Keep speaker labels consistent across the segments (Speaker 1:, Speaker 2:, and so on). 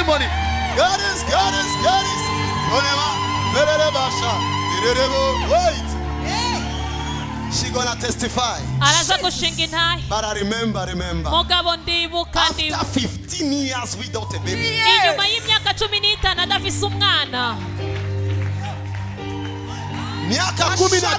Speaker 1: testimony.
Speaker 2: God is. Wait. She gonna testify. But I remember. After 15 years without a baby. Miaka 15.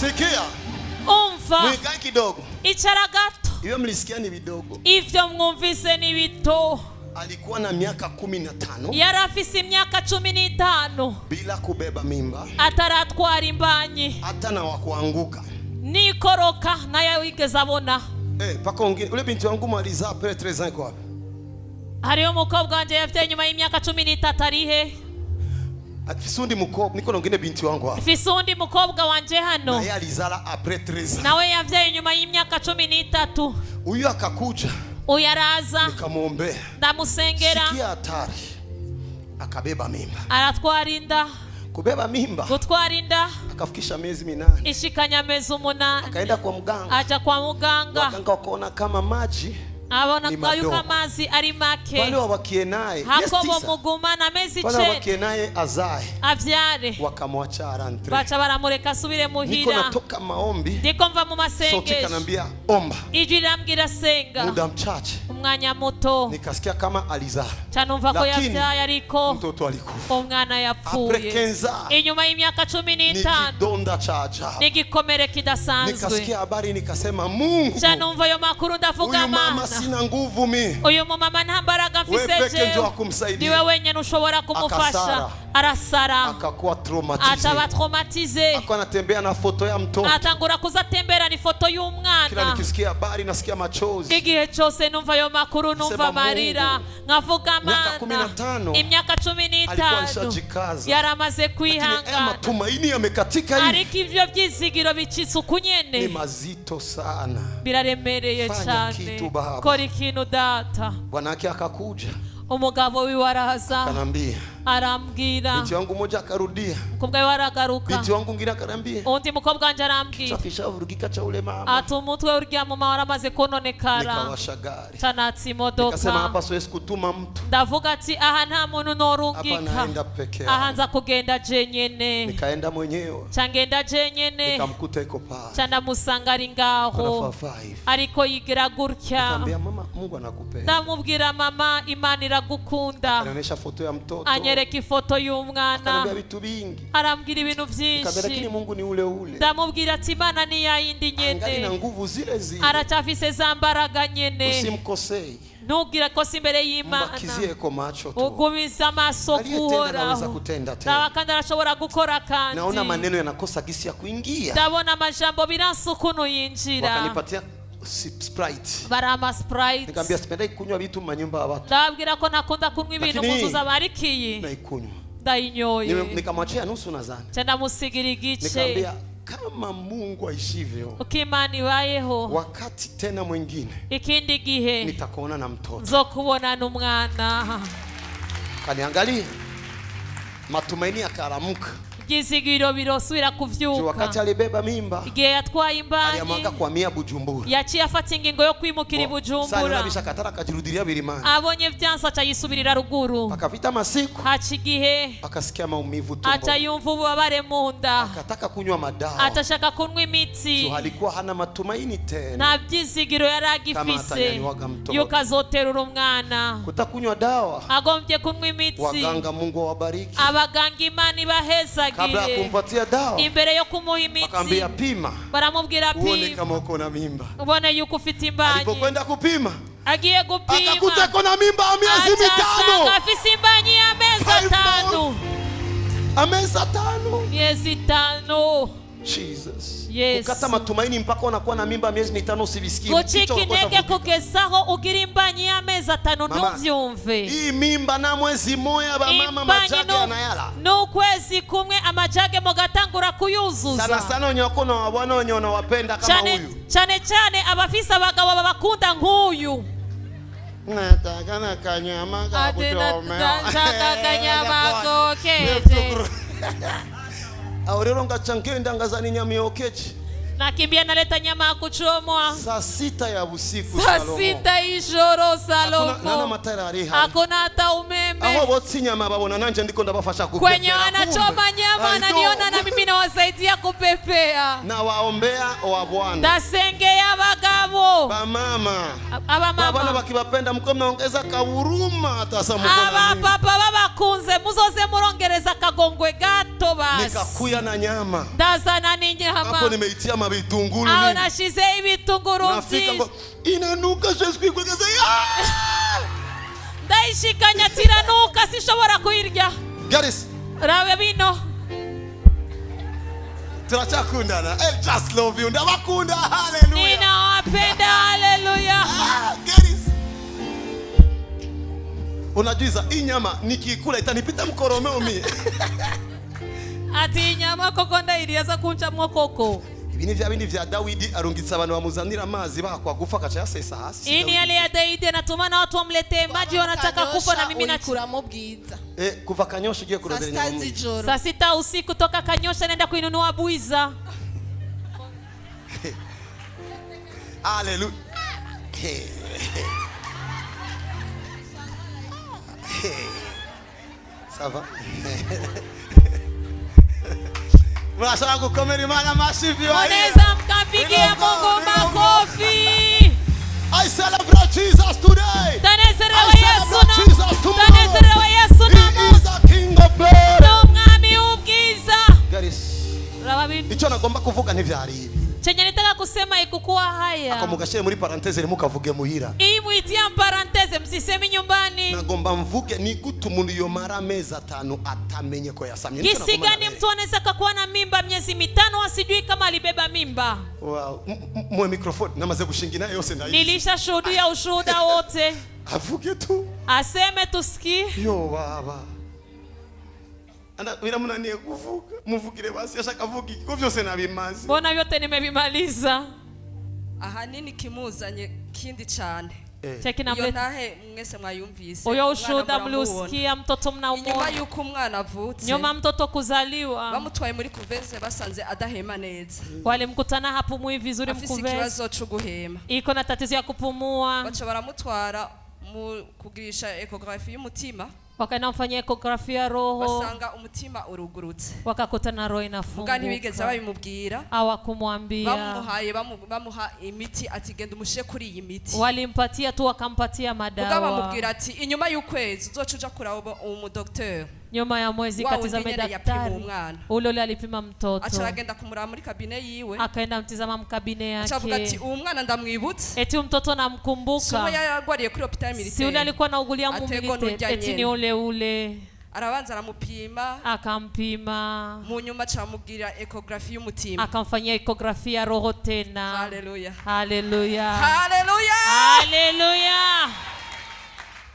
Speaker 2: Sikia. Mwikai kidogo.
Speaker 3: Icharagato.
Speaker 2: Iyo mlisikia ni vidogo.
Speaker 3: Ivyo mwumvise ni bito.
Speaker 2: Alikuwa na miaka 15.
Speaker 3: Yarafise imyaka 15.
Speaker 2: Bila kubeba mimba.
Speaker 3: Ataratwara imbanyi.
Speaker 2: Hata na wakuanguka.
Speaker 3: Nikoroka nayo wigeze abona.
Speaker 2: Paka ule binti wangu maliza après 13 ans kwa.
Speaker 3: Hariyo mukobwa wanje yafite nyuma y'imyaka 13 arihe.
Speaker 2: Fisundi mukobwa niko nongene binti wangu hapa.
Speaker 3: Fisundi mukobwa wanje hano.
Speaker 2: Na yeye alizala après 13 ans.
Speaker 3: Nawe yavyaye nyuma y'imyaka 13.
Speaker 2: Uyu akakuja.
Speaker 3: Uyaraza.
Speaker 2: Nikamwombea.
Speaker 3: Ndamusengera.
Speaker 2: Sikia hatari. Akabeba mimba.
Speaker 3: Aratwarinda.
Speaker 2: Kubeba mimba.
Speaker 3: Gutwarinda.
Speaker 2: Akafikisha miezi 8.
Speaker 3: Ishikanya miezi 8.
Speaker 2: Akaenda kwa mganga.
Speaker 3: Aja kwa muganga.
Speaker 2: Waganga wakaona kama maji
Speaker 3: abona ko yuko amazi ari make.
Speaker 2: Wale wabakie naye.
Speaker 3: Hakobo mugumana mezi 9.
Speaker 2: Wale wabakie naye azae.
Speaker 3: Avyare.
Speaker 2: Wakamwacha arantre.
Speaker 3: Bacha baramureka asubire muhira.
Speaker 2: Niko natoka maombi.
Speaker 3: Ndiko mva mu masengesho.
Speaker 2: Sauti kanambia omba.
Speaker 3: Ijwi rambwira senga.
Speaker 2: Muda mchache.
Speaker 3: Umwanya muto.
Speaker 2: Nikasikia kama alizaa.
Speaker 3: Chanumva ko yavyaye ariko
Speaker 2: mtoto alikufa.
Speaker 3: Umwana yapfuye. Inyuma y'imyaka 15.
Speaker 2: Nikidonda cha ajabu.
Speaker 3: Nigikomere kidasanzwe.
Speaker 2: Nikasikia habari nikasema Mungu.
Speaker 3: Chanumva yo makuru ndavuga
Speaker 2: mama sina nguvu mimi.
Speaker 3: Uyu mama nta mbaraga mfiseje. Niwe wenyene ushobora kumufasha. Arasara.
Speaker 2: Akakuwa traumatized.
Speaker 3: Ataba traumatize.
Speaker 2: Akawa anatembea na foto ya mtoto.
Speaker 3: Atangura kuzatembera ni foto y'umwana.
Speaker 2: Kila nikisikia habari nasikia machozi.
Speaker 3: Igihe cyose numva yo makuru numva marira. Nkavuga
Speaker 2: miaka 15.
Speaker 3: Imyaka 15. Yaramaze kwihanga.
Speaker 2: Matumaini yamekatika hivi.
Speaker 3: Ariko ivyo byizigiro bicitse ukunyene.
Speaker 2: Ni mazito sana.
Speaker 3: Biraremereye cyane. Kora ikintu data.
Speaker 2: Bwana yake akakuja.
Speaker 3: Umugabo wiwaraza.
Speaker 2: Akanambia.
Speaker 3: Arambwira.
Speaker 2: Binti wangu mmoja akarudia.
Speaker 3: Mukobwa waragaruka.
Speaker 2: Binti wangu mwingine akanambia.
Speaker 3: Undi mukobwa wanje arambwira.
Speaker 2: Kishavurugika cha ule mama.
Speaker 3: Atumutwe urya mama waramaze kononekara.
Speaker 2: Nikawasha gari.
Speaker 3: Tanatsi modoka.
Speaker 2: Nikasema hapa siwezi kutuma mtu.
Speaker 3: Ndavuga ati aha nta muntu norungika.
Speaker 2: Hapa naenda peke yangu.
Speaker 3: Aha nza kugenda jenyene.
Speaker 2: Nikaenda mwenyewe.
Speaker 3: Changenda jenyene.
Speaker 2: Nikamkuta iko pale.
Speaker 3: Chanda musanga ari ngaho. Ariko yigira gutya.
Speaker 2: Nikamwambia mama Mungu anakupenda.
Speaker 3: Ndamubwira mama Imana iragukunda.
Speaker 2: Anaonyesha foto ya mtoto.
Speaker 3: Anyereka ifoto y'umwana.
Speaker 2: Akanambia vitu vingi.
Speaker 3: Arambwira ibintu byinshi.
Speaker 2: Lakini Mungu ni ule ule.
Speaker 3: Ndamubwira ati Imana ni yayindi nyene.
Speaker 2: Angali na nguvu zile zile.
Speaker 3: Arachafise za mbaraga nyene.
Speaker 2: Usimkosei.
Speaker 3: Nugira kosa imbere y'Imana.
Speaker 2: Mbakizie ko macho tu.
Speaker 3: Ugumiza amaso kuhora.
Speaker 2: Anaweza kutenda tena.
Speaker 3: Na kandi arashobora gukora kandi.
Speaker 2: Naona maneno yanakosa gisi ya kuingia.
Speaker 3: Ndabona amajambo biransa ukuntu yinjira.
Speaker 2: Wakanipatia Sprite.
Speaker 3: Barama Sprite.
Speaker 2: Nikamwambia sipendai kunywa vitu manyumba ya watu.
Speaker 3: Ndabwira ko nakunda kunywa ibintu munzu z'abarikiye.
Speaker 2: Naikunywa.
Speaker 3: Ndayinyoye.
Speaker 2: Nikamwachia nusu nadhani.
Speaker 3: Cyenda musigira igice.
Speaker 2: Nikamwambia kama Mungu aishivyo.
Speaker 3: Ukimani bayeho.
Speaker 2: Wakati tena mwingine.
Speaker 3: Ikindi gihe.
Speaker 2: Nitakuona na mtoto.
Speaker 3: Nzokubona n'umwana.
Speaker 2: Kaniangalia. Matumaini yakaramuka.
Speaker 3: Gizigiro birosubira kuvyuka.
Speaker 2: Wakati alibeba mimba.
Speaker 3: Igihe yatwaye imbanyi.
Speaker 2: Aliamaka kuhamia Bujumbura.
Speaker 3: Yaciye afata ingingo yo kwimukira Bujumbura.
Speaker 2: Sasa nabisha katara kajirudiria birimani.
Speaker 3: Abonye vyansa acayisubirira ruguru.
Speaker 2: Akapita masiku.
Speaker 3: Haci igihe.
Speaker 2: Akasikia maumivu tumbo.
Speaker 3: Atayumva ububabare mu nda.
Speaker 2: Akataka kunywa madawa.
Speaker 3: Atashaka kunywa imitsi.
Speaker 2: So halikuwa hana matumaini tena.
Speaker 3: Nta byizigiro yaragifise. Yuko azoterura umwana.
Speaker 2: Kutakunywa dawa.
Speaker 3: Agombye kunywa imitsi.
Speaker 2: Waganga Mungu awabariki.
Speaker 3: Abaganga Imana ibahezagire.
Speaker 2: Kabla kumpatia dawa.
Speaker 3: Imbere yo kumuha imitsi.
Speaker 2: Akambia pima.
Speaker 3: Baramubwira pima.
Speaker 2: Uone kama uko na mimba.
Speaker 3: Ubone yuko ufite imbanyi.
Speaker 2: Alipokwenda kupima.
Speaker 3: Agiye gupima.
Speaker 2: Akakuta kuna mimba ya miezi 5.
Speaker 3: Afise imbanyi ya miezi 5.
Speaker 2: Amezi 5.
Speaker 3: Miezi 5.
Speaker 2: Jesus.
Speaker 3: Yes.
Speaker 2: Kukata matumaini mpaka unakuwa na mimba miezi 5 usibisikie.
Speaker 3: Kuchikinege kugesaho ugirimbanyi amezi 5 ntuvyumve.
Speaker 2: Hii mimba na mwezi moya ba mama majage anayala.
Speaker 3: N'ukwezi kumwe amajage mugatangura kuyuzuza.
Speaker 2: Sana sana nyoko na wabona nyona wapenda kama huyu.
Speaker 3: Cyane abafisa abagabo babakunda nk'uyu.
Speaker 2: Nataka na kanyama ka kuchomea.
Speaker 3: Nataka kanyama kokeje.
Speaker 2: Aurero ngachangenda ngazani nyama yokeje.
Speaker 3: Nakimbia naleta nyama ya kuchomwa.
Speaker 2: Saa 6 ya usiku
Speaker 3: Salomo. Saa 6 ijoro Salomo.
Speaker 2: Nana matara ari
Speaker 3: ha. Hakuna hata umeme.
Speaker 2: Aho botsi nyama babona nanje ndiko ndabafasha kupepea.
Speaker 3: Kwenye wanachoma nyama ananiona na mimi nawasaidia kupepea.
Speaker 2: Na waombea wa Bwana.
Speaker 3: Ndasengea abagabo.
Speaker 2: Ba mama.
Speaker 3: Abamama.
Speaker 2: Bana bakibapenda mko mnaongeza kahuruma hata samukona.
Speaker 3: Aba papa babakunze muzoze murongereza kagongwe gato basi.
Speaker 2: Nikakuya na nyama.
Speaker 3: Ndazana ni nyama.
Speaker 2: Hapo nimeitia bitunguru
Speaker 3: au nashize ibitunguru
Speaker 2: nafika inanuka Yesu kwegeza
Speaker 3: ndayishikanya tiranuka sishobora kuirya
Speaker 2: Garis
Speaker 3: rawe bino
Speaker 2: turachakundana I just love you ndabakunda hallelujah
Speaker 3: ninawapenda hallelujah
Speaker 2: Garis unajuiza hii nyama nikikula itanipita mkoromeo mimi
Speaker 3: ati nyama koko ndairiza kuncha mwokoko.
Speaker 2: Ibini vya Dawidi arungitsa abantu bamuzanira amazi bakwa gufa kacha yasesa hasi.
Speaker 3: Ini yale ya Daudi anatumana watu wamletee maji wanataka kufa na mimi
Speaker 1: nakuramo bwiza.
Speaker 2: Kuva Kanyosha ugiye kurodera nyama.
Speaker 1: Saa
Speaker 3: 6 usiku toka Kanyosha naenda kuinunua Bwiza.
Speaker 2: Hallelujah. Ça va? Mnashaka kukomera Imana masifi wa.
Speaker 3: Unaweza mkampigia Mungu makofi.
Speaker 2: I celebrate Jesus today.
Speaker 3: Tanezerewe Yesu na
Speaker 2: He is the King of glory.
Speaker 3: N'umwami w'ubwiza.
Speaker 2: Garis. Icyo nagomba kuvuga ntivyari ibi.
Speaker 3: Chenye nitaka kusema ikukuwa haya.
Speaker 2: Akamugashire muri parenthese mukavuge muhira.
Speaker 3: Hii muitia parenthese msisemi nyumbani.
Speaker 2: Nagomba mvuge ni gutu umuntu yomara amezi 5 atamenye ko yasamye.
Speaker 3: Kisi gani mtu anaweza kuwa na mimba miezi 5 asijui kama alibeba mimba?
Speaker 2: Wow. Mwe microphone namaze gushingina yose na hizi.
Speaker 3: Nilisha ushuhuda wote.
Speaker 2: Avuge tu.
Speaker 3: Aseme tusikie.
Speaker 2: Yo baba. Anda bila mnanie kuvuga. Muvugire basi ashaka vuga ko byose nabimaze.
Speaker 3: Mbona vyote nimevimaliza?
Speaker 1: Aha nini kimuzanye kindi cyane.
Speaker 3: Cheki na
Speaker 1: mlete. Nahe mwese mwayumvise.
Speaker 3: Uyo ushuhuda mlusikia mtoto mnaumuona.
Speaker 1: Nyuma yuko umwana avutse.
Speaker 3: Nyuma mtoto kuzaliwa.
Speaker 1: Bamutwaye muri kuveze basanze adahema neza.
Speaker 3: Walimkutana hapumui vizuri mkuveze.
Speaker 1: Afisi kibazo cyo guhema.
Speaker 3: Iko na tatizo ya kupumua.
Speaker 1: Bacha baramutwara mu kugirisha ecography y'umutima.
Speaker 3: Wakaenda mfanyia ekografia roho.
Speaker 1: Basanga umutima urugurutse.
Speaker 3: Wakakutana roho inafunguka.
Speaker 1: Mugani bigeze babimubwira.
Speaker 3: Hawakumwambia.
Speaker 1: Bamuha imiti ati genda umushe kuri iyi miti.
Speaker 3: Walimpatia tu wakampatia madawa.
Speaker 1: Mugaba bamubwira ati inyuma y'ukwezi uzocuja kuraba umudokteur.
Speaker 3: Nyuma ya mwezi katizame daktari. Ule alipima mtoto.
Speaker 1: Acharagenda kumuraba muri kabine yiwe.
Speaker 3: Akaenda mtizama mkabine yake.
Speaker 1: Achavuga ati umwana ndamwibutse.
Speaker 3: Eti mtoto namkumbuka.
Speaker 1: Sio yagwariye kuri hospital militaire.
Speaker 3: Si ule alikuwa anaugulia mu militaire. Eti ni ule.
Speaker 1: Arabanza aramupima.
Speaker 3: Akampima.
Speaker 1: Mu nyuma camubwira ecography y'umutima.
Speaker 3: Akamfanyia ecography ya roho tena.
Speaker 1: Hallelujah.
Speaker 3: Hallelujah.
Speaker 1: Hallelujah.
Speaker 3: Hallelujah.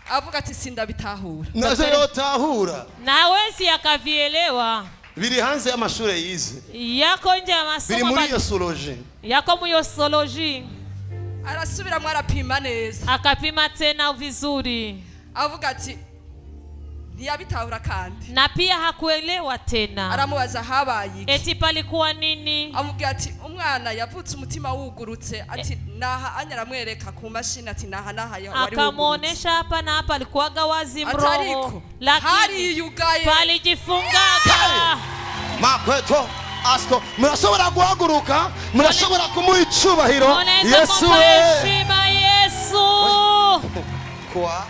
Speaker 1: Avuga ati sindabitahura.
Speaker 2: Nazo yotahura.
Speaker 3: Na wesi akavielewa.
Speaker 2: Biri hanze y'amashure yize.
Speaker 3: Yako nje ya masomo.
Speaker 2: Biri muri yosology.
Speaker 3: Yako mu yosology.
Speaker 1: Arasubira mwarapima neza.
Speaker 3: Akapima tena vizuri.
Speaker 1: Avuga ati ntiyabitahura kandi.
Speaker 3: Na pia hakuelewa tena.
Speaker 1: Aramubaza habaye iki.
Speaker 3: Eti palikuwa nini?
Speaker 1: Amubwira ati umwana yavutse umutima wugurutse ati naha anyaramwereka ku mashini ati naha wari wugurutse.
Speaker 3: Akamuonesha hapa na hapa alikuwaga wazi mroho.
Speaker 1: Lakini yugaye
Speaker 3: palijifungaga.
Speaker 2: Makweto asko murashobora guhaguruka murashobora kumuha icubahiro
Speaker 3: Yesu Yesu
Speaker 2: kwa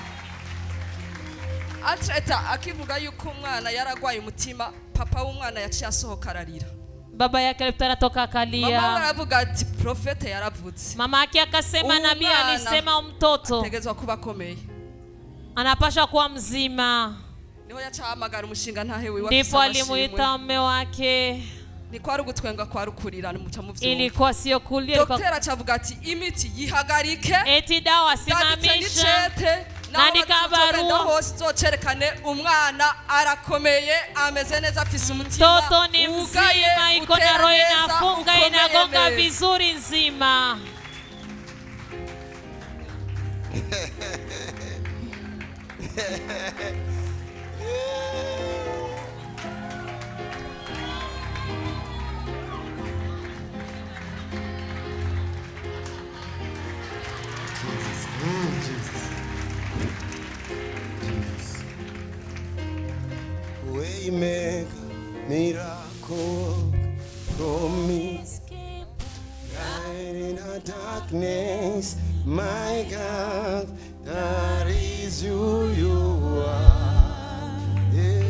Speaker 1: Atreta akivuga yuko umwana yaragwaye umutima papa w'umwana yaciye asohoka ararira.
Speaker 3: Baba yake alitoka akalia.
Speaker 1: Mama aravuga ati profete yaravutse.
Speaker 3: Mama yake akasema nabii alisema mtoto
Speaker 1: ategezwa kuba komeye.
Speaker 3: Anapaswa kuwa mzima.
Speaker 1: Niho yacahamagara umushinga ntahe wiwa.
Speaker 3: Ndipo alimuita mume wake.
Speaker 1: ni kwa rugutwenga kwa rukurira mucha muvyumva.
Speaker 3: Ilikuwa sio kulia.
Speaker 1: Daktari achavuga ati imiti yihagarike.
Speaker 3: Eti dawa simamisha. Nandika barua
Speaker 1: hosto cherekane umwana arakomeye ameze neza afise umutima.
Speaker 3: Mtoto ni mzima, iko na roho inafunga, inagonga vizuri nzima.
Speaker 2: Waymaker, miracle, promise, light in the darkness, my God, that is who you are. Yeah.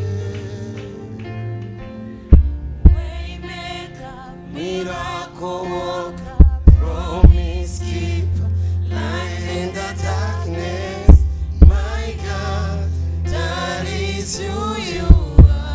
Speaker 2: Waymaker, miracle worker, promise keeper, light in the darkness, my God, that is who you are.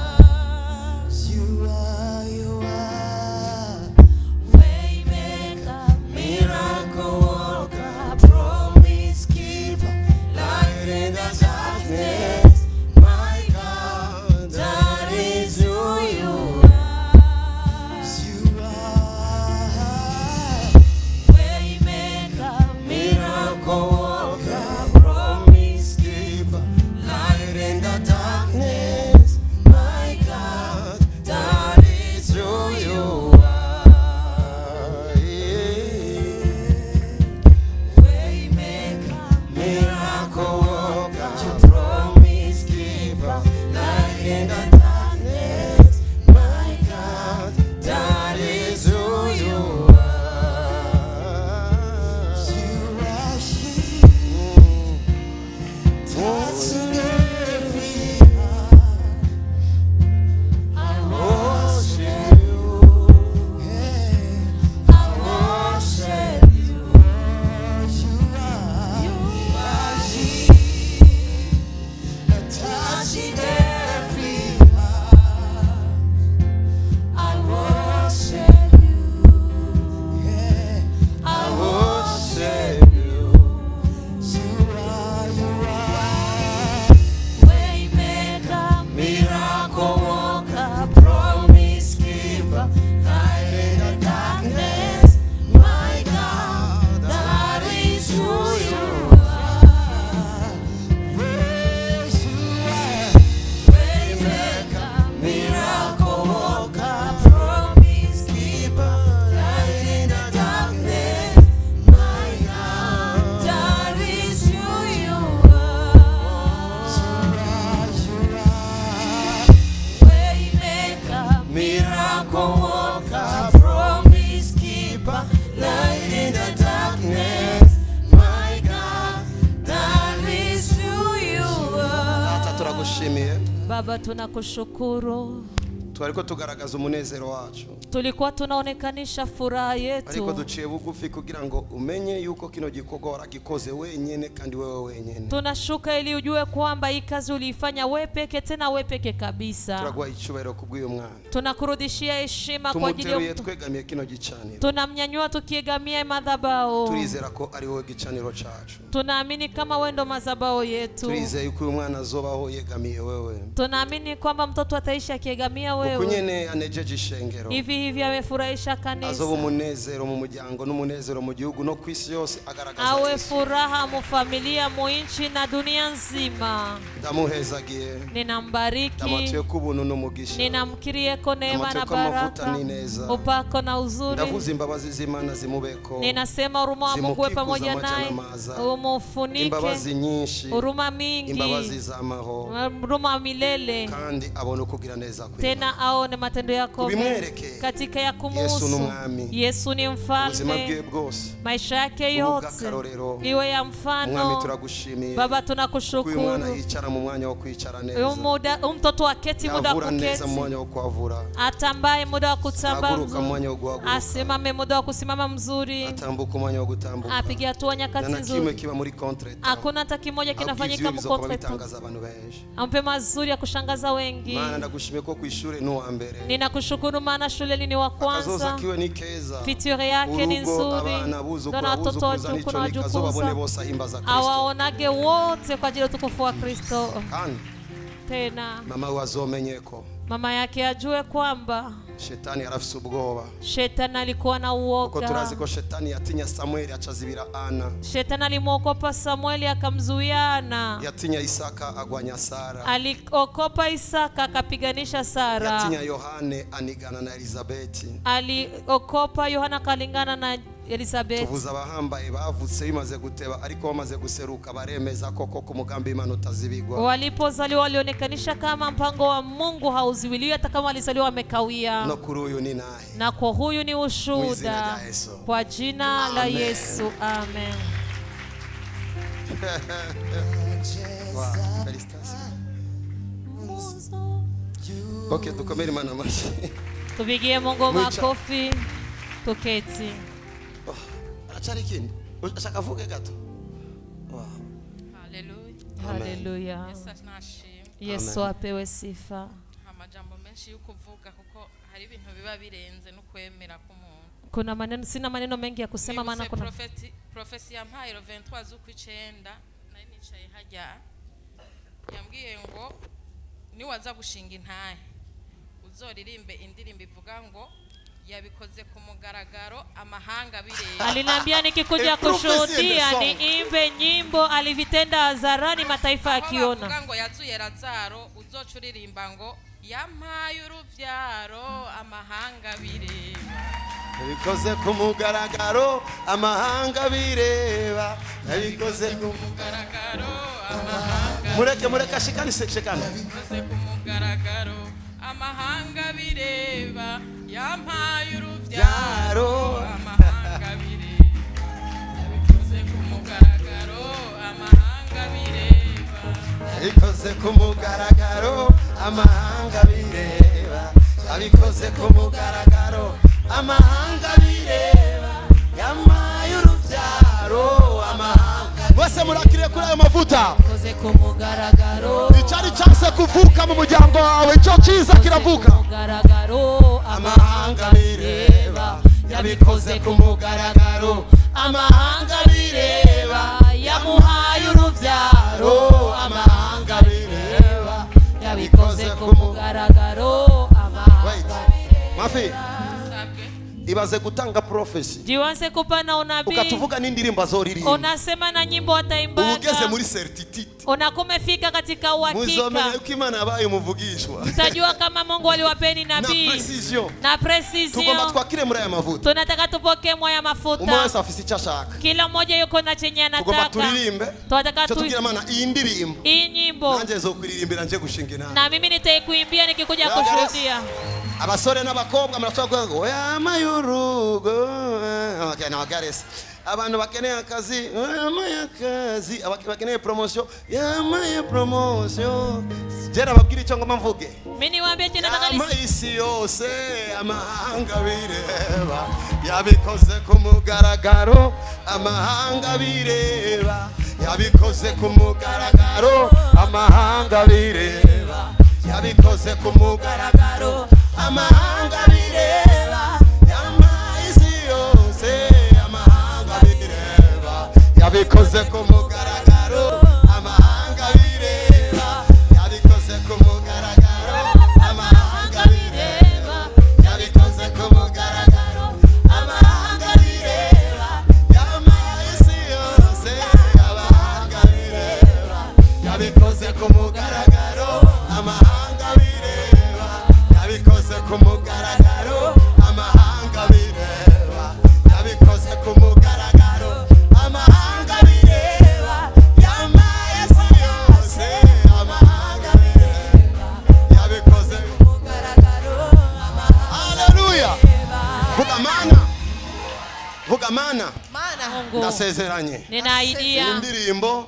Speaker 3: Baba, tunakushukuru.
Speaker 2: Twariko tugaragaza umunezero wacu.
Speaker 3: Tulikuwa tunaonekanisha furaha yetu.
Speaker 2: Ariko duciye bugufi kugira ngo umenye yuko kino gikorwa waragikoze wenyene kandi wewe wenyene.
Speaker 3: Tunashuka ili ujue kwamba hii kazi uliifanya wewe peke, tena wewe peke kabisa.
Speaker 2: Turagwa icubahiro kubw'uyo mwana.
Speaker 3: Tunakurudishia heshima kwa ajili ya
Speaker 2: twegamiye kino gicaniro.
Speaker 3: Tunamnyanyua tukiegamia madhabahu.
Speaker 2: Turizera ko ari wowe gicaniro cacu.
Speaker 3: Tunaamini kama wewe ndo madhabahu yetu.
Speaker 2: Turizeye yuko uyu mwana azobaho yegamiye wewe.
Speaker 3: Tunaamini kwamba mtoto ataishi akiegamia wewe.
Speaker 2: Ukunyene anejeje ishengero.
Speaker 3: Hivi amefurahisha kanisa.
Speaker 2: Azoba umunezero mu muryango n'umunezero mu gihugu no kwisi yose agaragaza.
Speaker 3: Awe furaha mu familia, mu nchi na dunia nzima.
Speaker 2: Ndamuhezagiye.
Speaker 3: Ninambariki.
Speaker 2: Ndamatuye kubuntu n'umugisha.
Speaker 3: Ninamkirie ko neema na baraka. Upako na uzuri.
Speaker 2: Ndavuza imbabazi z'Imana zimubeko.
Speaker 3: Ninasema huruma wa Mungu we pamoja naye. Umufunike.
Speaker 2: Imbabazi nyinshi.
Speaker 3: Huruma mingi.
Speaker 2: Imbabazi z'amahoro.
Speaker 3: Huruma milele.
Speaker 2: Kandi abone kugira neza kwe.
Speaker 3: Tena aone matendo yako katika ya kumuhusu. Yesu ni mfalme. Maisha yake yote iwe ya mfano. Baba, tunakushukuru. Mtoto aketi muda wa kuketi, atambaye muda wa kutamba mzuri, asimame muda wa kusimama mzuri, apige hatua nyakati nzuri. Hakuna hata kimoja kinafanyika mkontreta. Ampe mazuri ya kushangaza wengi.
Speaker 2: Maana ndagushimiye ko kw'ishure
Speaker 3: Ninakushukuru maana shuleni ni wa kwanza. Future yake ni nzuri. Ndio watoto wajukuu na wajukuza awaonage wote kwa ajili ya utukufu wa Kristo. Tena mama yake ajue kwamba
Speaker 2: Shetani arafise ubwoba.
Speaker 3: Shetani alikuwa na uoga.
Speaker 2: Kuko turaziko Shetani yatinya Samueli acazibira Ana.
Speaker 3: Shetani alimwogopa Samueli akamzuia Ana.
Speaker 2: Yatinya Isaka agwanya Sara.
Speaker 3: Aliogopa Isaka akapiganisha Sara.
Speaker 2: Yatinya Yohane anigana na Elizabeti.
Speaker 3: Aliogopa Yohana kalingana na Elizabeth.
Speaker 2: Tuvuza abahambaye bavutse bimaze guteba ariko bamaze guseruka baremeza koko ku mugambi Imana utazibigwa.
Speaker 3: Walipozaliwa walionekanisha kama mpango wa Mungu hauziwiliwi hata kama walizaliwa wamekawia.
Speaker 2: No kuri uyu ni naye.
Speaker 3: Na kwa huyu ni ushuhuda kwa jina la Yesu. Amen.
Speaker 2: Okay, tukomere Imana mashi.
Speaker 3: Tupigie Mungu makofi. Tuketi.
Speaker 2: Achari kindi. Ashaka vuge gato.
Speaker 1: Hallelujah.
Speaker 3: Hallelujah. Yesu apewe sifa.
Speaker 1: Amajambo menshi yukuvuga kuko hari ibintu biba birenze no kwemera k'umuntu.
Speaker 3: Kuna maneno, sina maneno mengi ya kusema maana kuna
Speaker 1: prophecy ya Mpayiro 23 z'ukwicenda nari nicaye hajya yambwiye ngo niwaza gushinga intahe uzoririmbe indirimbo ivuga ngo yabikoze ku mugaragaro amahanga bireba.
Speaker 3: Aliniambia nikikuja kushuhudia niimbe nyimbo alivitenda hadharani mataifa yakiona.
Speaker 1: Avuga ngo yazuye Lazaro uzocuririmba ngo yampaye uruvyaro amahanga bireba.
Speaker 2: Yabikoze ku mugaragaro amahanga bireba. Yabikoze ku
Speaker 1: mugaragaro amahanga.
Speaker 2: Mureke ashikani shekana.
Speaker 1: Yabikoze ku mugaragaro amahanga bireba. Yampaye uruvyaro amahanga bireba. Yabikoze ku mugaragaro amahanga bireba.
Speaker 2: Yabikoze ku mugaragaro amahanga bireba. Yabikoze ku mugaragaro amahanga bireba. Yampaye uruvyaro amahanga. Mwese murakire kuri ayo mavuta.
Speaker 3: Yabikoze ku mugaragaro.
Speaker 2: Icari cyase kuvuka mu muryango wawe cyo ciza kiravuka.
Speaker 3: Mugaragaro
Speaker 2: amahanga bireba. Yabikoze ku mugaragaro amahanga bireba.
Speaker 3: Yamuhaye uruvyaro
Speaker 2: amahanga bireba.
Speaker 3: Yabikoze ku mugaragaro amahanga bireba.
Speaker 2: Mafi ibaze gutanga prophecy.
Speaker 3: Jiwanse kupana unabii.
Speaker 2: Ukatuvuga n'indirimbo azoririmba.
Speaker 3: Unasema na nyimbo ataimbaga.
Speaker 2: Ugeze muri certitude.
Speaker 3: Unakumefika katika uhakika.
Speaker 2: Muzomenya yuko Imana yabaye umuvugishwa.
Speaker 3: Utajua kama Mungu aliwapeni nabii.
Speaker 2: Na precision. Tugomba twakire muri aya mavuta.
Speaker 3: Tunataka tupokee moya mafuta.
Speaker 2: Umwese afise icyo ashaka.
Speaker 3: Kila mmoja yuko na chenye anataka.
Speaker 2: Tugomba turirimbe.
Speaker 3: Tunataka
Speaker 2: tugira Imana iyi ndirimbo.
Speaker 3: Iyi nyimbo.
Speaker 2: Nanje zo kuririmbira nje gushinga inama.
Speaker 3: Na mimi nitaikuimbia nikikuja kushuhudia.
Speaker 2: Abasore n'abakobwa murashobora kuvuga oya yurugo. Okay, now guys. Abantu bakeneye akazi, yamaye akazi. Abakeneye promotion, yamaye promotion. Jera babwira icyo ngoma mvuge.
Speaker 3: Mimi niwaambie tena nataka
Speaker 2: yamaye isi yose amahanga bireba. Yabikoze ku mugaragaro amahanga bireba. Yabikoze ku mugaragaro amahanga bireba. Yabikoze ku mugaragaro amahanga bireba. Yamaye isi yose amahanga bireba. Yabikoze ku mugaragaro amahanga bireba. Yabikoze ku mugaragaro amahanga bireba. Yabikoze ku mugaragaro amahanga bireba. Yamaye isi yose amahanga bireba. Yabikoze ku mugaragaro amahanga bireba. Yabikoze ku mugaragaro amahanga bireba. Yabikoze ku mugaragaro amahanga bireba. Yamaye isi yose amahanga bireba. Yabikoze ku mugaragaro amahanga. Haleluya. Vuga mana. Vuga mana. Ndasezeranye.
Speaker 3: Ninaidia.
Speaker 2: Indirimbo.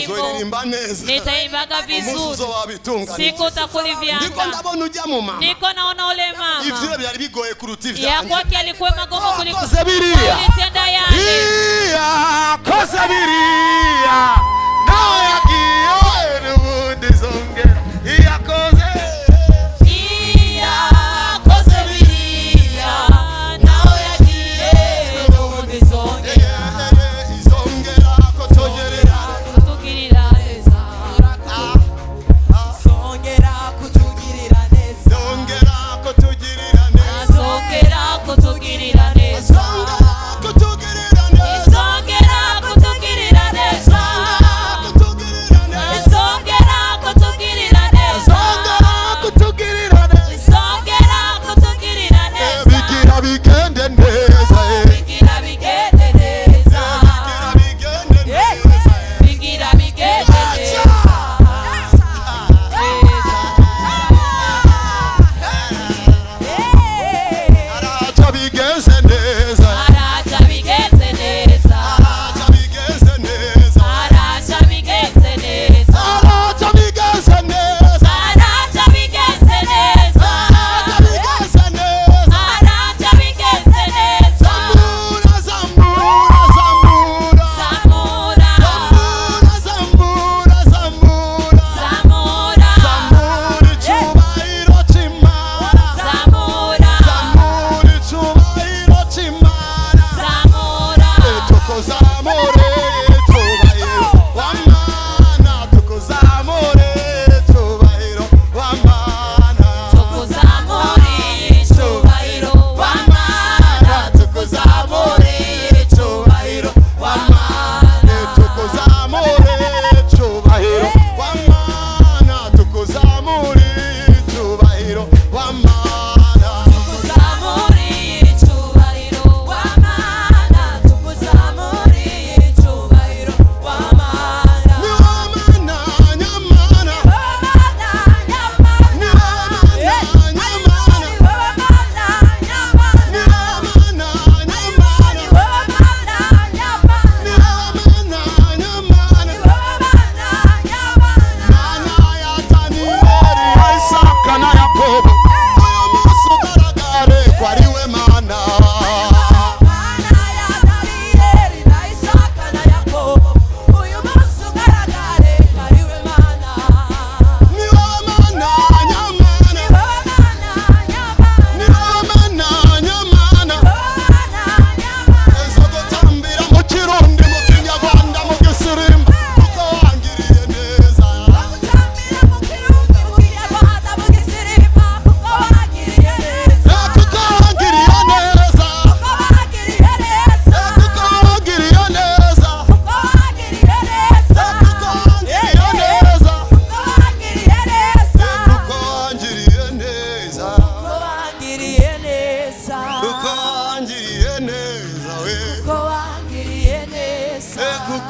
Speaker 2: Nzoiririmba neza.
Speaker 3: Nitaimbaga vizuri. Siku utakulivianga.
Speaker 2: Ndiko ndabona ujya mu mama.
Speaker 3: Niko naona ule mama.
Speaker 2: Ivyo byari bigoye kuruta ivyo.
Speaker 3: Ya kwake alikuwa magogo kuliko.
Speaker 2: Koze biriya.
Speaker 3: Ulitenda yake.
Speaker 2: Iya, koze biriya. Nawe yagiye n'ubundi zongera. Iya koze.
Speaker 3: Iya,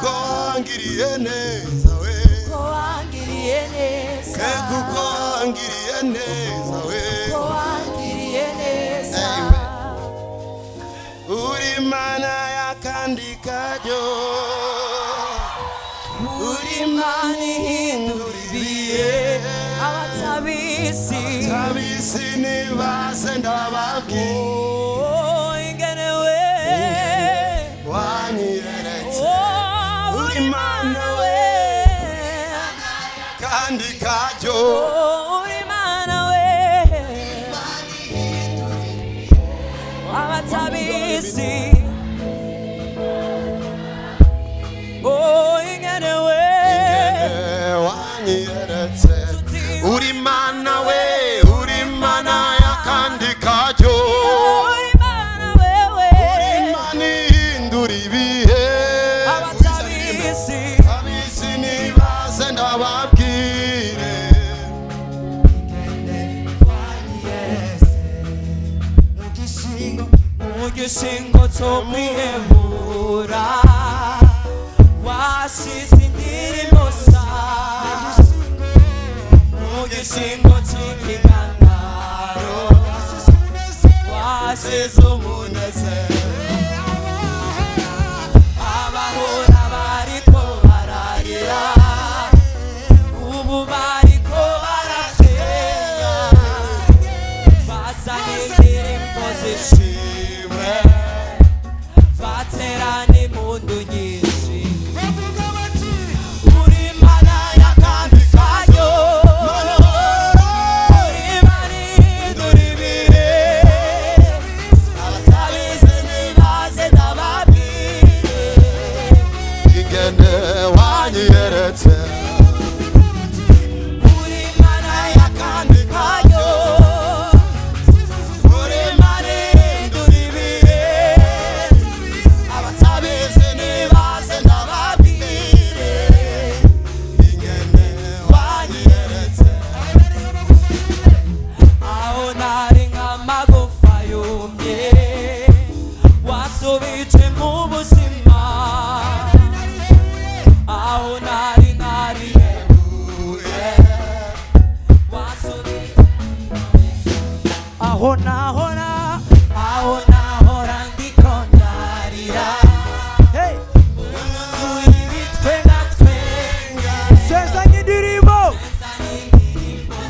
Speaker 2: kuko wangiriye neza we
Speaker 3: kuko wangiriye neza
Speaker 2: kuko wangiriye neza we
Speaker 3: kuko wangiriye neza
Speaker 2: uri mana yakandi karyo uri mana ihindura ibihe
Speaker 3: abatabizi
Speaker 2: nibaze ndababwira
Speaker 3: ingene we
Speaker 2: wanyeretse uri mana we kandi karyo
Speaker 3: uri mana we abatabizi ingene we
Speaker 2: wanyeretse uri mana we uri mana yakandi karyo
Speaker 3: uri mana wewe
Speaker 2: uri mana ihindura ibihe
Speaker 3: abatabizi
Speaker 2: abisi nibaze ndababwire
Speaker 3: mu gishingo cyo kwihebura wasize indirimbo mu gishingo cy'ikiganiro wasize umunezero abahora bariko bararira ubu bariko baratera bazanye indirimbo zishimwe baterana impundu nyinshi uri mana yakandi karyo uri mana ihindura ibihe abatabizi nibaze ndababwire
Speaker 2: ingene wanyeretse
Speaker 3: uri mana yakandi karyo uri mana ihindura ibihe abatabizi nibaze ndababwire
Speaker 2: ingene
Speaker 3: wanyeretse aho nari nk'amagufa yumye wasubije mu buzima aho nari narihebuye wasubije aho nahora ndiko ndarira uzuye ibitwe ngatwenga sezanye indirimbo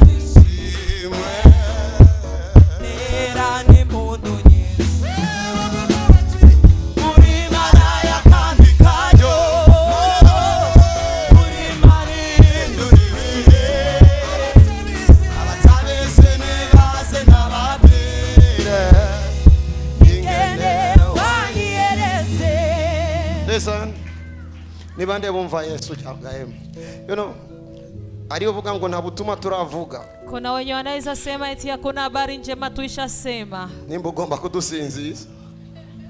Speaker 2: zishimwe
Speaker 3: nera n'impundu nyinshi uri mana yakandi karyo uri mana ihindura ibihe
Speaker 2: abatabizi nibaze ndababwire
Speaker 3: ingene wanyeretse.
Speaker 2: Listen, ni bande bumva Yesu cyangwa aliyovuga ngo nta butuma turavuga.
Speaker 3: Kuna wenye wanaweza sema eti hakuna habari njema tuishasema.
Speaker 2: Nimba ugomba kudusinziza.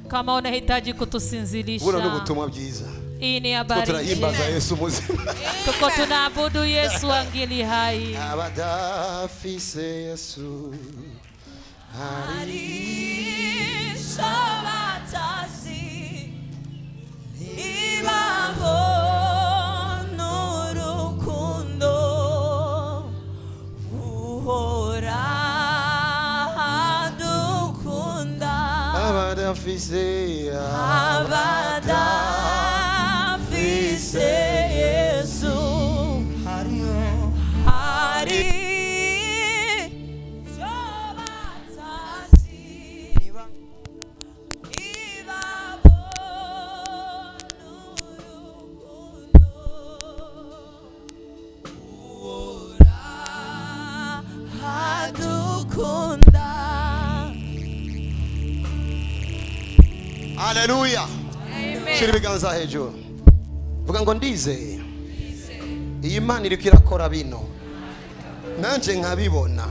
Speaker 3: Kama unahitaji kutusinzilisha.
Speaker 2: Buno ni ubutumwa bwiza.
Speaker 3: Hii ni habari njema.
Speaker 2: Turahimbaza Yesu muzima.
Speaker 3: Tuko tunaabudu Yesu angeli hai.
Speaker 2: Abadafise Yesu
Speaker 3: Arisha batasi ibabo n'urukundo uhora dukunda
Speaker 2: abadafise
Speaker 3: Yesu hari
Speaker 2: Haleluya. Shira ibiganza hejuru. Vuga ngo ndizeye. Iyi Imana iriko irakora bino. Nanje nkabibona.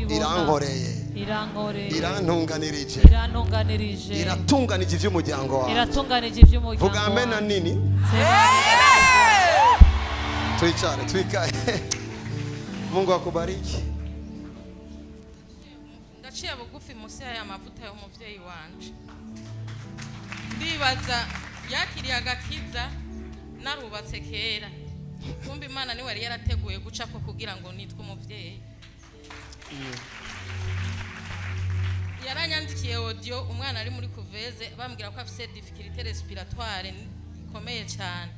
Speaker 2: Irankoreye. Irantunganirije. Iratunganije ivy'umuryango wawe. Vuga amena nini? Tuichane, tuikae. Mungu akubariki.
Speaker 1: Ndaciye bugufi musi ya mavuta y'umuvyeyi wanje. Ndibaza yakiriye agakiza narubatse kera kumbe Imana niwe yari yarateguye guca ko kugira ngo nitwe umuvyeyi. Yaranyandikiye audio umwana ari muri kuveze bambwira ko afite difficulté respiratoire ikomeye cyane.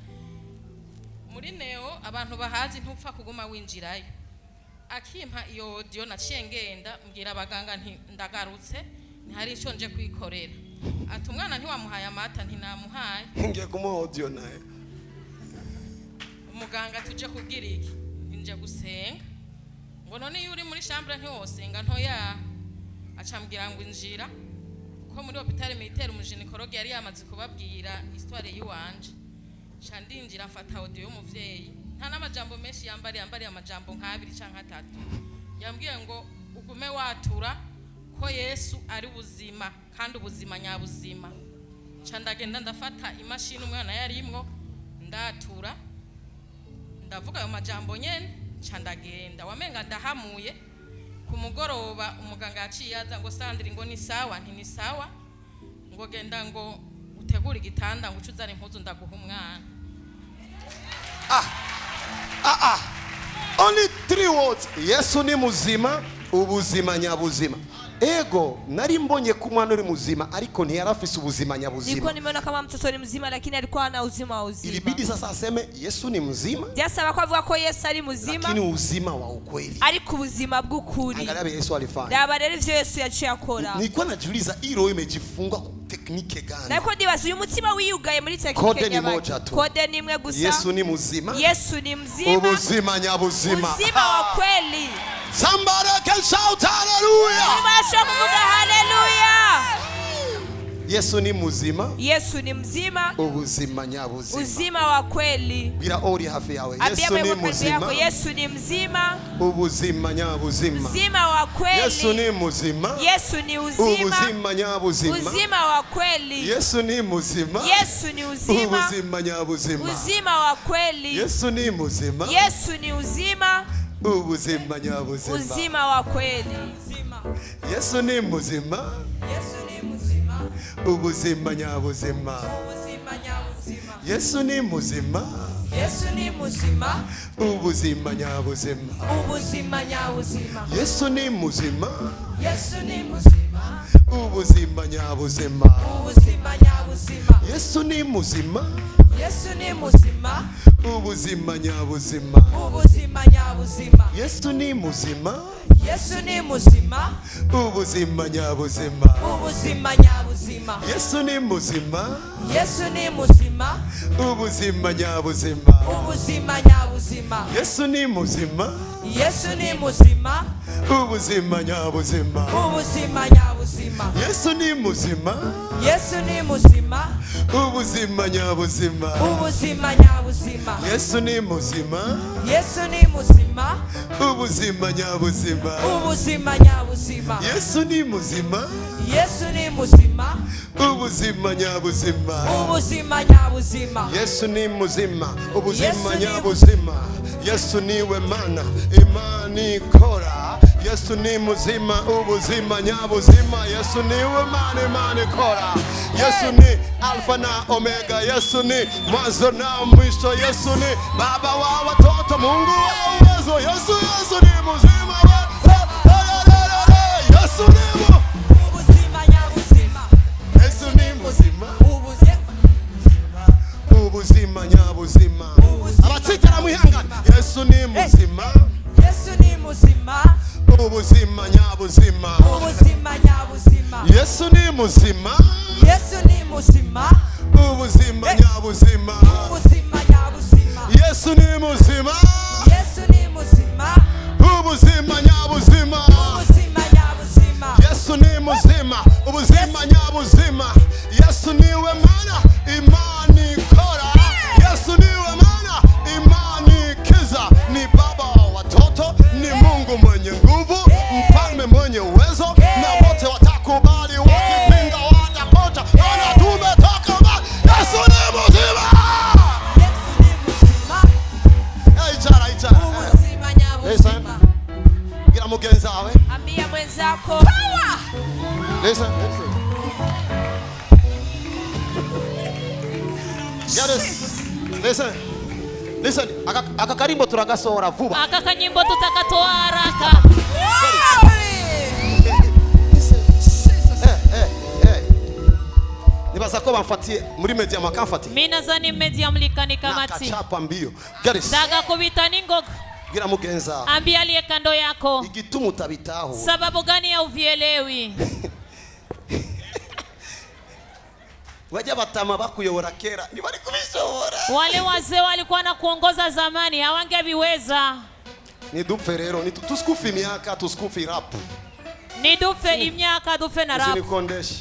Speaker 1: Muri neo abantu bahazi ntupfa kuguma winjirayo. Akimpa iyo audio naciye ngenda mbwira abaganga nti ndagarutse ntihari ico nje kwikorera. Ati umwana ntiwamuhaye amata ntinamuhaye.
Speaker 2: Ngiye kumuha audio naye.
Speaker 1: Umuganga tuje kugira iki? Nje gusenga. Ngo none iyo uri muri chambre ntiwosenga ntoya. Acambwira ngo injira ko muri hôpital militaire umuginekologue yari yamaze kubabwira histoire yiwanje. Chandinjira mfata audio y'umuvyeyi. Nta n'amajambo menshi yambari amajambo nk'abiri canke atatu. Yambwiye ngo ugume watura ko Yesu ari buzima kandi ubuzima nyabuzima. Candagenda ndafata imashini umwana yarimwo ndatura. Ndavuga ayo majambo nyene candagenda wamenga ndahamuye. Ku mugoroba umuganga yaciye yaza ngo Sandri ngo ni sawa nti ni sawa ngo genda ngo utegura igitanda ngo ucuzane impuzu ndaguha umwana.
Speaker 2: Only 3 words. Yesu ni muzima, ubuzima nyabuzima. Ego nari mbonye ku mwana uri muzima ariko ntiyarafise ubuzima nyabuzima.
Speaker 3: Niko nimeona kama mtoto ni mzima lakini alikuwa na uzima wa uzima.
Speaker 2: Ilibidi sasa aseme Yesu ni mzima.
Speaker 3: Jasaba kwa avuga ko Yesu ari muzima.
Speaker 2: Lakini uzima wa ukweli.
Speaker 3: Ariko ubuzima bw'ukuri.
Speaker 2: Angalia Yesu alifanya.
Speaker 3: Daba rero ivyo Yesu yaciye akora.
Speaker 2: Nilikuwa najiuliza hii roho imejifunga kwa teknike gani?
Speaker 3: Nako ndibaza uyu mutima wiyugaye muri teknike nyabaki. Kode ni imwe gusa.
Speaker 2: Yesu ni muzima.
Speaker 3: Yesu ni mzima.
Speaker 2: Ubuzima nyabuzima.
Speaker 3: Uzima wa kweli.
Speaker 2: Somebody can shout hallelujah.
Speaker 3: Hallelujah.
Speaker 2: Yesu ni muzima.
Speaker 3: Yesu ni mzima.
Speaker 2: Ubuzima nyabuzima.
Speaker 3: Uzima wa kweli.
Speaker 2: Bila ori hafi yawe. Yesu ni muzima.
Speaker 3: Yesu ni mzima.
Speaker 2: Ubuzima nyabuzima.
Speaker 3: Uzima wa kweli.
Speaker 2: Yesu ni muzima.
Speaker 3: Yesu ni uzima.
Speaker 2: Ubuzima nyabuzima.
Speaker 3: Uzima wa kweli.
Speaker 2: Yesu ni muzima.
Speaker 3: Yesu ni uzima.
Speaker 2: Ubuzima nyabuzima.
Speaker 3: Uzima wa kweli.
Speaker 2: Yesu ni muzima.
Speaker 3: Yesu ni uzima.
Speaker 2: Ubuzima nyabuzima.
Speaker 3: Uzima wa kweli.
Speaker 2: Yesu ni muzima.
Speaker 3: Yesu ni muzima.
Speaker 2: Ubuzima nyabuzima.
Speaker 3: Ubuzima nyabuzima.
Speaker 2: Yesu ni muzima.
Speaker 3: Yesu ni muzima.
Speaker 2: Ubuzima nyabuzima.
Speaker 3: Ubuzima nyabuzima.
Speaker 2: Yesu ni muzima.
Speaker 3: Yesu ni muzima.
Speaker 2: Ubuzima nyabuzima.
Speaker 3: Ubuzima nyabuzima.
Speaker 2: Yesu ni muzima.
Speaker 3: Yesu ni muzima.
Speaker 2: Ubuzima nyabuzima.
Speaker 3: Ubuzima nyabuzima.
Speaker 2: Yesu ni muzima.
Speaker 3: Yesu ni muzima.
Speaker 2: Ubuzima nyabuzima.
Speaker 3: Ubuzima nyabuzima.
Speaker 2: Yesu ni muzima.
Speaker 3: Yesu ni muzima.
Speaker 2: Ubuzima nyabuzima.
Speaker 3: Ubuzima nyabuzima.
Speaker 2: Yesu ni muzima.
Speaker 3: Yesu ni muzima.
Speaker 2: Ubuzima nyabuzima.
Speaker 3: Ubuzima nyabuzima.
Speaker 2: Yesu ni muzima.
Speaker 3: Yesu ni muzima.
Speaker 2: Ubuzima nyabuzima.
Speaker 3: Ubuzima nyabuzima.
Speaker 2: Yesu ni muzima.
Speaker 3: Yesu ni muzima.
Speaker 2: Ubuzima nyabuzima.
Speaker 3: Ubuzima nyabuzima.
Speaker 2: Yesu ni muzima.
Speaker 3: Yesu ni muzima.
Speaker 2: Ubuzima nyabuzima.
Speaker 3: Ubuzima nyabuzima.
Speaker 2: Yesu ni muzima. Ubuzima nyabuzima. Yesu niwe mana imani kora. Yesu ni muzima. Ubuzima nyabuzima. Yesu niwe mana imani kora. Yesu ni Alfa na Omega. Yesu ni mwanzo na mwisho. Yesu ni baba wa watoto, Mungu wa uwezo. Yesu ni muzima. Yesu ni
Speaker 3: ubuzima nyabuzima.
Speaker 2: Yesu ni muzima. Ubuzima nyabuzima. Abatitara mwihangane. Yesu ni muzima.
Speaker 3: Yesu ni muzima.
Speaker 2: Ubuzima nyabuzima.
Speaker 3: Ubuzima nyabuzima.
Speaker 2: Yesu ni muzima.
Speaker 3: Yesu ni muzima.
Speaker 2: Ubuzima nyabuzima.
Speaker 3: Ubuzima nyabuzima.
Speaker 2: Yesu ni muzima.
Speaker 3: Yesu ni muzima.
Speaker 2: Ubuzima nyabuzima.
Speaker 3: Ubuzima nyabuzima.
Speaker 2: Yesu ni muzima. Ubuzima nyabuzima. Yesu niwe mana imani kora. Yesu niwe mana imani kiza. Ni baba wa watoto, ni Mungu mwenye nguvu, mfalme mwenye uwezo, na wote watakubali, wakipinga watapota. Maana tumetoka mbali. Yesu ni muzima.
Speaker 3: Yesu ni muzima.
Speaker 2: Ichara.
Speaker 3: Ubuzima nyabuzima.
Speaker 2: Gira mugenzi wawe.
Speaker 3: Ambia mwenzako.
Speaker 2: Listen. Get this. Listen, aka karimbo turagasohora vuba.
Speaker 3: Aka kanyimbo tutakatoa haraka.
Speaker 2: Nibaza ko bamfatiye muri media makamfatiye.
Speaker 3: Mimi nadhani media mlikani kamati.
Speaker 2: Nakachapa mbio. Garis.
Speaker 3: Daga kubita ningoga.
Speaker 2: Gira mugenza.
Speaker 3: Ambia aliye kando yako.
Speaker 2: Igitumu utabitaho.
Speaker 3: Sababu gani ya uvielewi?
Speaker 2: Wajya batama bakuyobora kera ni bari kubishobora.
Speaker 3: Wale wazee walikuwa na kuongoza zamani hawangeviweza.
Speaker 2: Ni dupfe rero ni tuskufi miaka tuskufi rap.
Speaker 3: Ni dupfe imyaka dupfe na rap.
Speaker 2: Usinikondeshe.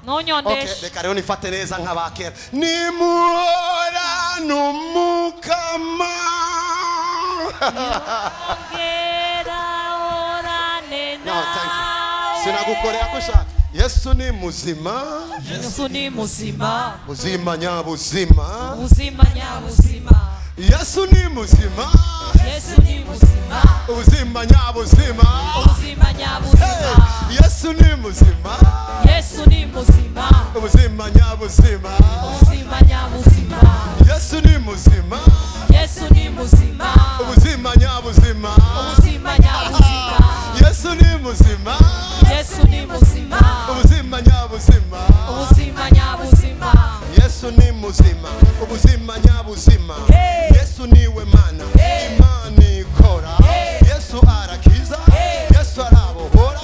Speaker 3: Nonyondeshe.
Speaker 2: Okay, reka rero nifate neza nk'abakera. Ni muhora numukama. No, thank you. Sinagukorera kushaka. Yesu ni muzima.
Speaker 3: Yesu ni muzima.
Speaker 2: Muzima nyabuzima.
Speaker 3: Muzima nyabuzima.
Speaker 2: Yesu ni muzima.
Speaker 3: Yesu ni muzima.
Speaker 2: Muzima nyabuzima.
Speaker 3: Muzima nyabuzima.
Speaker 2: Yesu ni muzima.
Speaker 3: Yesu ni muzima.
Speaker 2: Muzima nyabuzima.
Speaker 3: Muzima nyabuzima.
Speaker 2: Yesu ni muzima.
Speaker 3: Yesu ni muzima.
Speaker 2: Muzima nyabuzima.
Speaker 3: Muzima nyabuzima.
Speaker 2: Yesu ni muzima.
Speaker 3: Yesu ni muzima.
Speaker 2: Muzima nyabuzima.
Speaker 3: Muzima nyabuzima.
Speaker 2: Yesu ni muzima. Muzima nyabuzima. Yesu niwe mana. Imani ikora. Yesu arakiza. Yesu arabohora.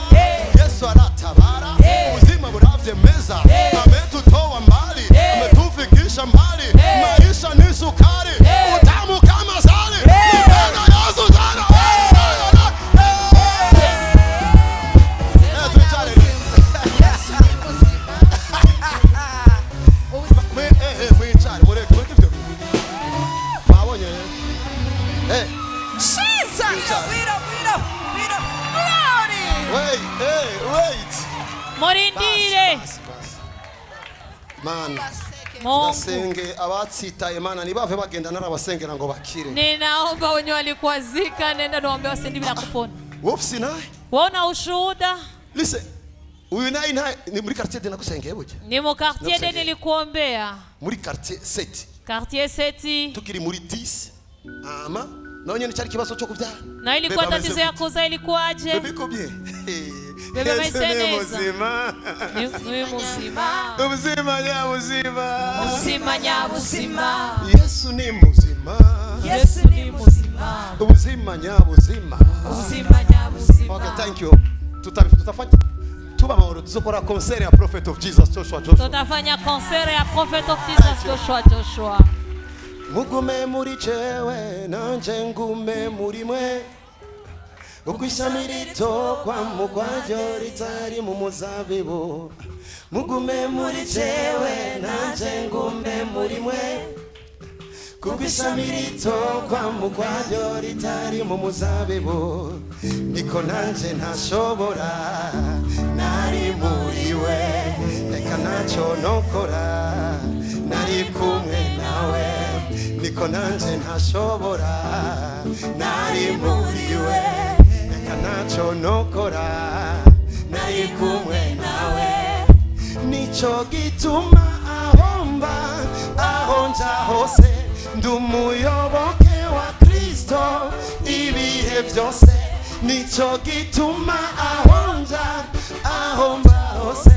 Speaker 2: Yesu aratabara. Ubuzima buravyemeza. Ametutoa mbali. Ametufikisha mbali. Maisha ni sukari. Utamu kama sali. Mpenda Yesu sana.
Speaker 3: Morindire.
Speaker 2: Man,
Speaker 3: Mungu.
Speaker 2: nasenge abatsitaye mana nibave bagenda narabasengera ngo bakire.
Speaker 3: Ninaomba wenye walikuazika nenda niwaambie wasindi bila kupona.
Speaker 2: Wofsi naye.
Speaker 3: Waona ushuhuda?
Speaker 2: Listen. Uyu naye ni muri quartier de nakusengeye buje.
Speaker 3: Ni mu quartier de nilikuombea.
Speaker 2: Muri quartier 7.
Speaker 3: Quartier 7.
Speaker 2: Tukiri muri 10. Ama naonye ni cyari kibazo cyo kubyara.
Speaker 3: Na ilikuwa tatizo ya kuza ilikuwaje?
Speaker 2: Bebe ko bien.
Speaker 3: Bebe maiseneza.
Speaker 2: Muzima.
Speaker 3: Ni muzima.
Speaker 2: Muzima ya muzima.
Speaker 3: Muzima nya muzima.
Speaker 2: Yesu ni muzima.
Speaker 3: Yesu ni muzima.
Speaker 2: Muzima nya muzima.
Speaker 3: Muzima nya muzima.
Speaker 2: Okay, thank you. Tutafanya tuba mahoro tuzokora concert ya Prophet of Jesus Joshua.
Speaker 3: Tutafanya concert ya Prophet of Jesus Joshua.
Speaker 2: Mugume muri cewe nanje ngume muri mwe. Ukwishami rito kwa mugwajo ritari mu muzabibu. Mugume muri cewe nanje ngume muri mwe. Kukwishami rito kwa mugwajo ritari mu muzabibu. Niko nanje ntashobora nari muri we. Eka naco nokora nari kumwe nawe. Niko nanje ntashobora nari muri we. Eka naco nokora nari kumwe nawe. Nico gituma ahomba ahonja hose. Ndumuyoboke wa Kristo ibihe byose. Nico gituma ahomba hose.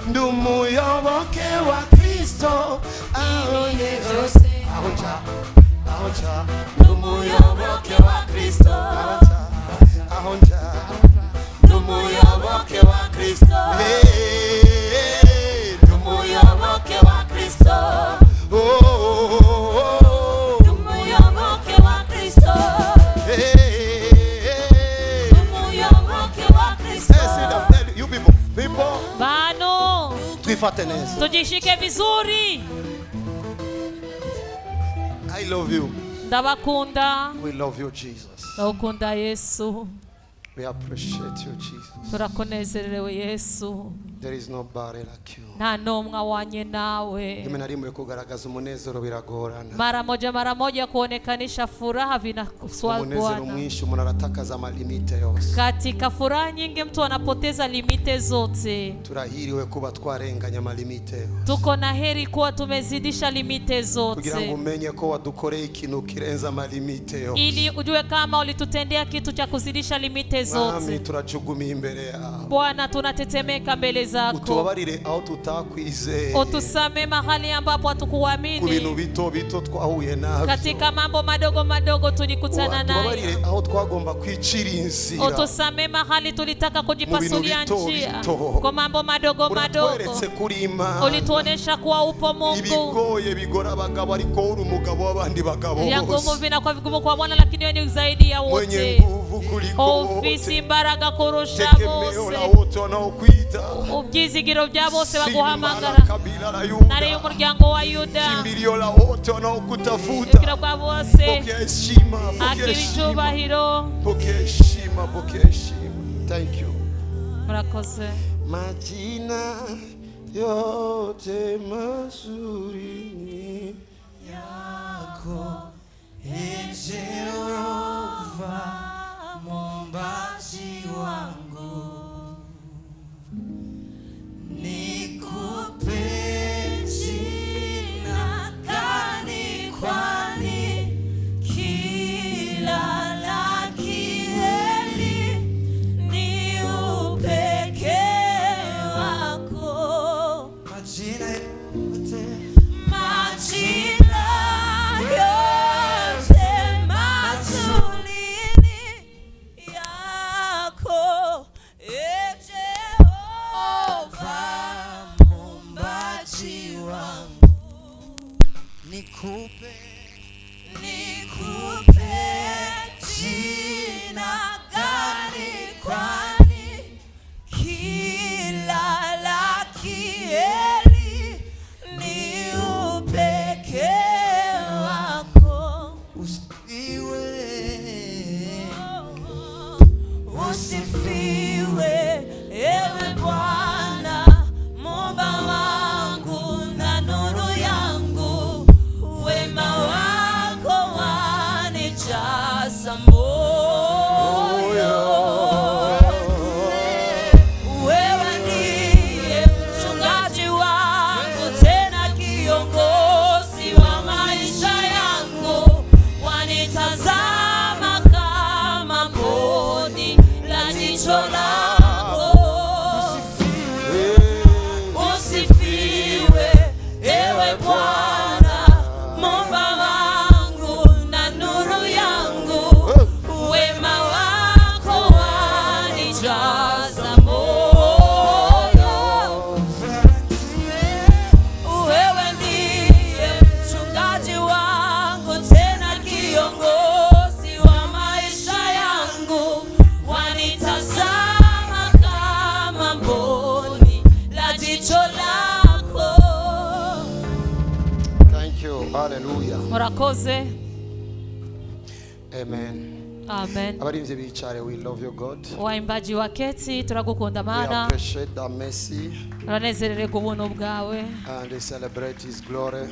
Speaker 2: Ndumuyoboke wa Kristo ibihe byose. Ahonja ndumuyoboke wa Kristo. Ahonja ndumuyoboke wa Kristo. Ndumuyoboke wa Kristo. Ndumuyoboke wa Kristo. Ndumuyoboke wa Kristo. You people.
Speaker 3: Bano.
Speaker 2: Tuifate neza.
Speaker 3: Tujishike vizuri.
Speaker 2: I love you.
Speaker 3: Ndabakunda.
Speaker 2: We love you, Jesus.
Speaker 3: Ndakunda Yesu.
Speaker 2: We appreciate you, Jesus.
Speaker 3: Turakonezerewe Yesu.
Speaker 2: There is nobody like you.
Speaker 3: Nta n'umwe wanye nawe.
Speaker 2: Rimwe na rimwe kugaragaza umunezero biragorana.
Speaker 3: Mara moja kuonekanisha furaha vinaswala.
Speaker 2: Umunezero mwinshi umuntu aratakaza malimite yose.
Speaker 3: Katika furaha nyingi mtu anapoteza limite zote.
Speaker 2: Turahiriwe kuba twarenganya malimite yose.
Speaker 3: Tuko na heri kuwa tumezidisha limite zote.
Speaker 2: Kugira ngo umenye ko wadukoreye ikintu kirenza malimite yose.
Speaker 3: Ili ujue kama ulitutendea kitu cha kuzidisha limite zote.
Speaker 2: Mwami turachugumia imbere yawe.
Speaker 3: Bwana tunatetemeka mbele zako.
Speaker 2: Utubabarire aho tutakwizeye.
Speaker 3: Utusame mahali ambapo hatukuamini.
Speaker 2: Ku bintu bito bito twahuye navyo.
Speaker 3: Katika mambo madogo madogo tulikutana nayo.
Speaker 2: Utubabarire aho twagomba kwicira inzira.
Speaker 3: Utusame mahali tulitaka kujipasulia njia. Kwa mambo madogo madogo. Ulituonesha kuwa upo Mungu.
Speaker 2: Ibigoye bigora abagabo ariko uri umugabo w'abandi bagabo bose.
Speaker 3: Yangumu vinakuwa vigumu kwa Bwana lakini wewe ni zaidi ya wote. Ofisi imbaraga kurusha bose. Ubyizigiro bya bose baguhamagara. Nari y'umuryango wa Yuda. Ukira kwa bose. Akibicubahiro.
Speaker 2: Thank you.
Speaker 3: Murakoze.
Speaker 2: Majina yote mazuri ni yako, Jehova Muumbaji wangu. Nikupe jina gani kwani kila la kheri ni upekee wako. Majina yote mazuri ni yako, Jehova Muumbaji wangu. Nikupe jina gani kwani kila la kheri ni upekee wako. Usifiwe ewe Bwana Muumba wangu na nuru yangu, wema wako wanijaza moyo. Wewe ndiye mchungaji wangu tena kiongozi wa maisha yangu, wanitazama kama mboni la jicho lako. Usifiwe ewe Bwana Muumba wangu na nuru yangu, wema wako wanijaza moyo. Wewe ndiye mchungaji wangu tena kiongozi wa maisha yangu, wanitazama kama mboni la jicho lako. Thank you. Hallelujah. Murakoze. Amen. Amen. Abarinzi bicare, we love you God. Waimbaji waketi, turagukunda Mana. We appreciate the mercy. Turanezerererwa ubuntu bwawe. And we celebrate his glory.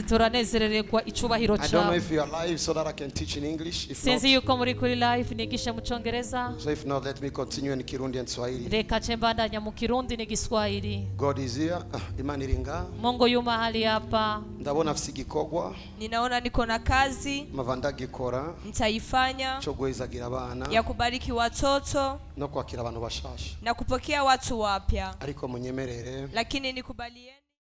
Speaker 2: Turanezerererwa icubahiro cyawe. I don't know if you are live so that I can teach in English. If
Speaker 3: sinzi yuko muri kuri live nigisha mu Cyongereza.
Speaker 2: So if not, let me continue in Kirundi and Swahili.
Speaker 3: Reka chembandanya mu Kirundi n'Igiswahili.
Speaker 2: God is here. Imana iringa.
Speaker 3: Mungu yu mahali hapa.
Speaker 2: Ndabona afise igikorwa.
Speaker 4: Ninaona niko na kazi.
Speaker 2: Mavanda gikora.
Speaker 4: Mtaifanya.
Speaker 2: Chogwezagira abana.
Speaker 4: Ya kubariki watoto.
Speaker 2: No kwakira abantu bashasha.
Speaker 4: Na kupokea watu wapya.
Speaker 2: Ariko munyemerere.
Speaker 4: Lakini nikubalieni